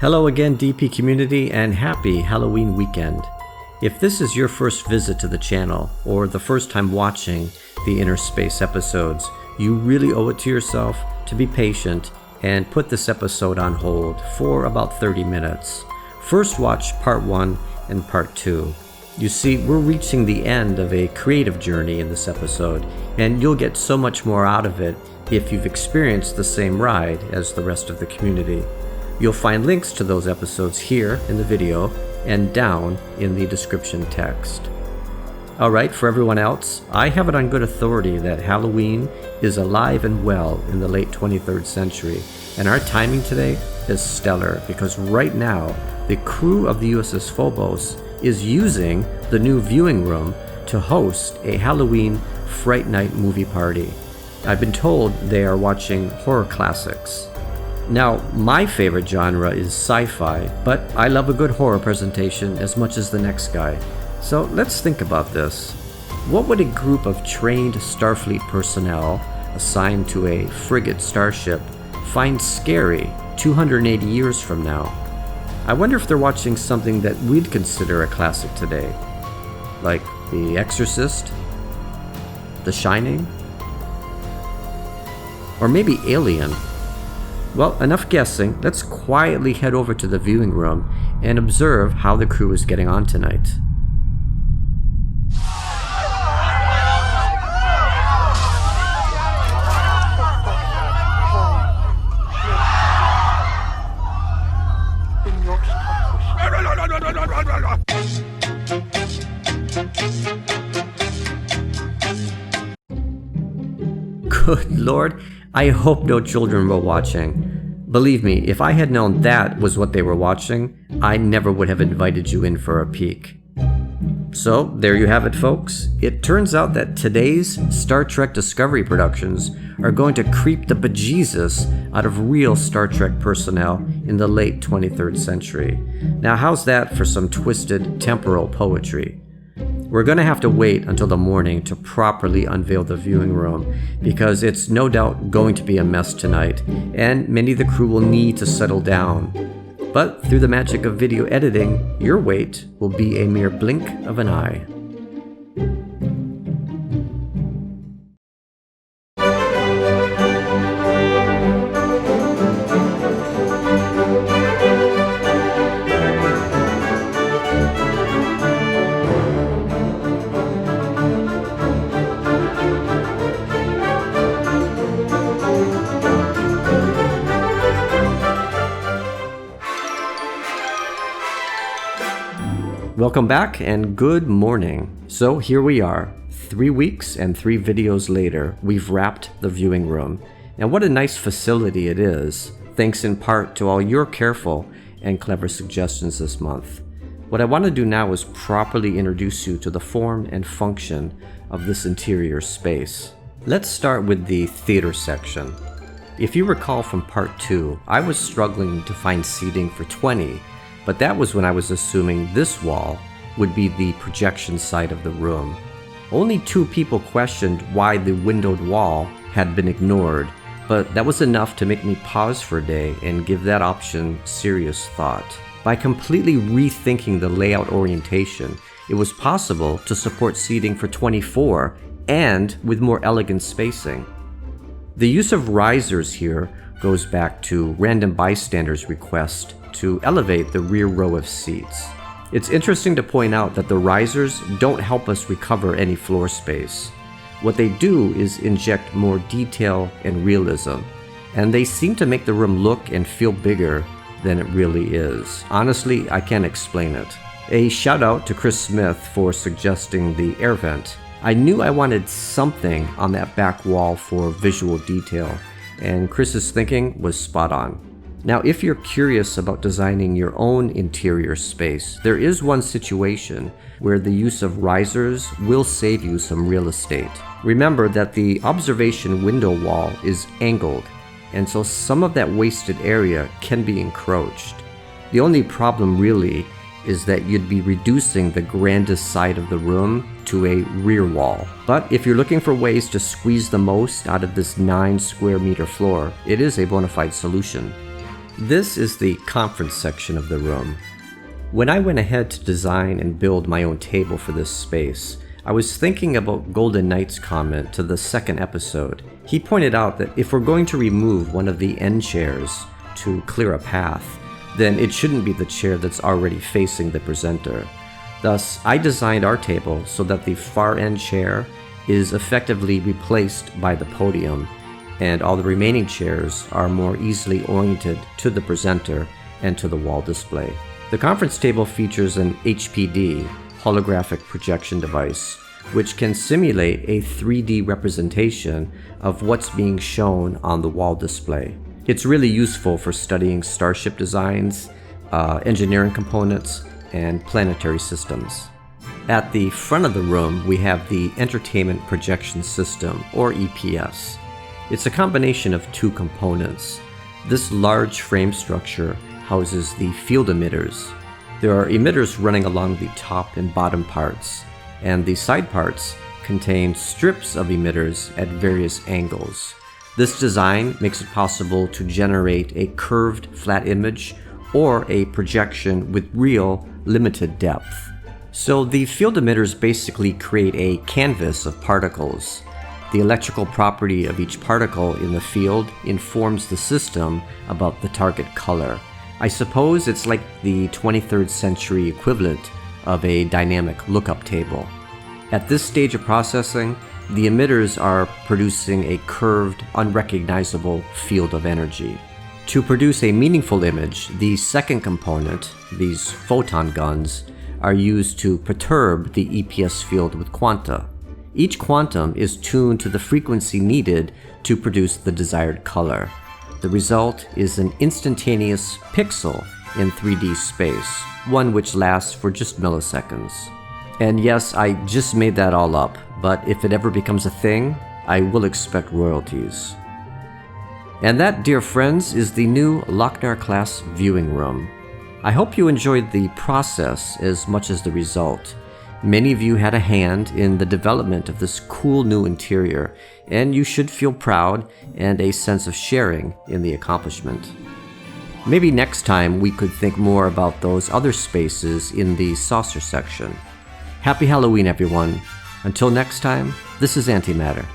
Hello again, DP community, and happy Halloween weekend. If this is your first visit to the channel, or the first time watching the Inner Space episodes, you really owe it to yourself to be patient and put this episode on hold for about 30 minutes. First watch part 1 and part 2. You see, we're reaching the end of a creative journey in this episode, and you'll get so much more out of it if you've experienced the same ride as the rest of the community. You'll find links to those episodes here in the video and down in the description text. Alright, for everyone else, I have it on good authority that Halloween is alive and well in the late 23rd century, and our timing today is stellar because right now the crew of the USS Phobos is using the new viewing room to host a Halloween Fright Night movie party. I've been told they are watching horror classics. Now, my favorite genre is sci-fi, but I love a good horror presentation as much as the next guy. So let's think about this. What would a group of trained Starfleet personnel assigned to a frigate starship find scary 280 years from now? I wonder if they're watching something that we'd consider a classic today, like The Exorcist, The Shining, or maybe Alien. Well, enough guessing. Let's quietly head over to the viewing room and observe how the crew is getting on tonight. Good Lord, I hope no children were watching. Believe me, if I had known that was what they were watching, I never would have invited you in for a peek. So, there you have it, folks. It turns out that today's Star Trek Discovery productions are going to creep the bejesus out of real Star Trek personnel in the late 23rd century. Now, how's that for some twisted temporal poetry? We're going to have to wait until the morning to properly unveil the viewing room because it's no doubt going to be a mess tonight, and many of the crew will need to settle down. But through the magic of video editing, your wait will be a mere blink of an eye. Welcome back and good morning. So here we are, 3 weeks and 3 videos later, we've wrapped the viewing room. And what a nice facility it is, thanks in part to all your careful and clever suggestions this month. What I want to do now is properly introduce you to the form and function of this interior space. Let's start with the theater section. If you recall from part 2, I was struggling to find seating for 20, but that was when I was assuming this wall would be the projection side of the room. Only 2 people questioned why the windowed wall had been ignored, but that was enough to make me pause for a day and give that option serious thought. By completely rethinking the layout orientation, it was possible to support seating for 24 and with more elegant spacing. The use of risers here goes back to random bystanders' request to elevate the rear row of seats. It's interesting to point out that the risers don't help us recover any floor space. What they do is inject more detail and realism, and they seem to make the room look and feel bigger than it really is. Honestly, I can't explain it. A shout out to Chris Smith for suggesting the air vent. I knew I wanted something on that back wall for visual detail, and Chris's thinking was spot on. Now, if you're curious about designing your own interior space, there is one situation where the use of risers will save you some real estate. Remember that the observation window wall is angled, and so some of that wasted area can be encroached. The only problem really is that you'd be reducing the grandest side of the room to a rear wall. But if you're looking for ways to squeeze the most out of this 9 square meter floor, it is a bona fide solution. This is the conference section of the room. When I went ahead to design and build my own table for this space, I was thinking about Golden Knight's comment to the second episode. He pointed out that if we're going to remove one of the end chairs to clear a path, then it shouldn't be the chair that's already facing the presenter. Thus, I designed our table so that the far end chair is effectively replaced by the podium, and all the remaining chairs are more easily oriented to the presenter and to the wall display. The conference table features an HPD, holographic projection device, which can simulate a 3D representation of what's being shown on the wall display. It's really useful for studying starship designs, engineering components, and planetary systems. At the front of the room, we have the Entertainment Projection System, or EPS. It's a combination of two components. This large frame structure houses the field emitters. There are emitters running along the top and bottom parts, and the side parts contain strips of emitters at various angles. This design makes it possible to generate a curved flat image or a projection with real limited depth. So the field emitters basically create a canvas of particles. The electrical property of each particle in the field informs the system about the target color. I suppose it's like the 23rd century equivalent of a dynamic lookup table. At this stage of processing, the emitters are producing a curved, unrecognizable field of energy. To produce a meaningful image, the second component, these photon guns, are used to perturb the EPS field with quanta. Each quantum is tuned to the frequency needed to produce the desired color. The result is an instantaneous pixel in 3D space, one which lasts for just milliseconds. And yes, I just made that all up, but if it ever becomes a thing, I will expect royalties. And that, dear friends, is the new Loknar-class viewing room. I hope you enjoyed the process as much as the result. Many of you had a hand in the development of this cool new interior, and you should feel proud and a sense of sharing in the accomplishment. Maybe next time we could think more about those other spaces in the saucer section. Happy Halloween, everyone. Until next time, this is Antimatter.